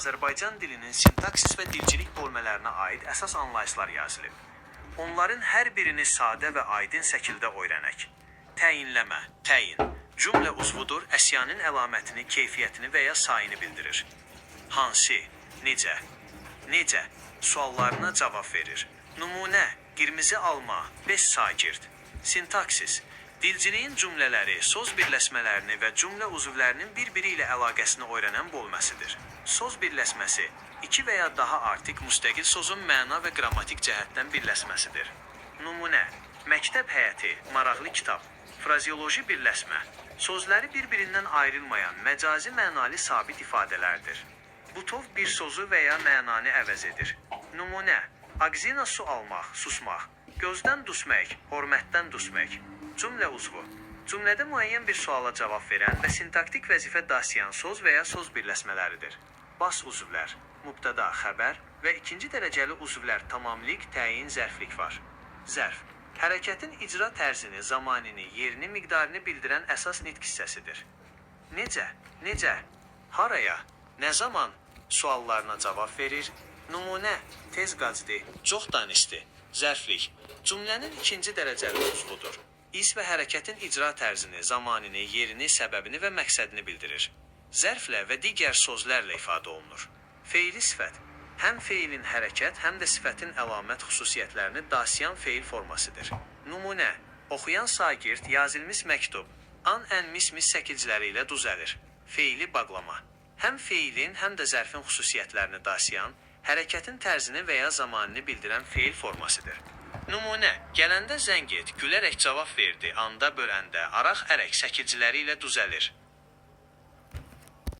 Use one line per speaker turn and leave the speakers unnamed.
Azərbaycan dilinin sintaksis və dilcilik bölmələrinə aid əsas anlayışlar yazılıb. Onların hər birini sadə və aydın şəkildə öyrənək. Təyinləmə, təyin. Cümlə uzvudur, əşyanın əlamətini, keyfiyyətini və ya sayını bildirir. Hansı, necə, necə suallarına cavab verir. Nümunə, qırmızı alma, 5 şagird. Sintaksis, dilciliyin cümlələri, söz birləşmələrini və cümlə uzvlərinin bir-biri ilə əlaqəsini öyrənən bölməsidir. Söz birləşməsi, iki və ya daha artıq müstəqil sözün məna və qrammatik cəhətdən birləşməsidir. Nümunə, məktəb həyəti, maraqlı kitab, frazeoloji birləşmə, sözləri bir-birindən ayrılmayan məcazi mənalı sabit ifadələrdir. Butov bir sözü və ya mənanı əvəz edir. Nümunə, ağzına su almaq, susmaq, gözdən düşmək, hörmətdən düşmək. Cümlə uzvu, cümlədə müəyyən bir suala cavab verən və sintaktik vəzifə daşıyan söz və ya söz birləşmələridir. Bas uzvlər, mübtəda, xəbər və ikinci dərəcəli uzvlər tamamlik, təyin, zərflik var. Zərf, hərəkətin icra tərzini, zamanını, yerini, miqdarını bildirən əsas nitq hissəsidir. Necə, necə, haraya, nə zaman suallarına cavab verir. Nümunə, tez qaçdı, çox danışdı. Zərflik, cümlənin ikinci dərəcəli uzvudur. İz və hərəkətin icra tərzini, zamanını, yerini, səbəbini və məqsədini bildirir. Zərflə və digər sözlərlə ifadə olunur. Feili sifət, həm feilin hərəkət, həm də sifətin əlamət xüsusiyyətlərini daşıyan feil formasıdır. Nümunə, oxuyan şagird yazılmış məktub, an, ən, mis şəkilciləri ilə düzəlir. Feili bağlama, həm feilin, həm də zərfin xüsusiyyətlərini daşıyan, hərəkətin tərzini və ya zamanını bildirən feil formasıdır. Nümunə, gələndə zəng et, gülərək cavab verdi, anda, böləndə, araq, ərək şəkilciləri ilə düzəlir.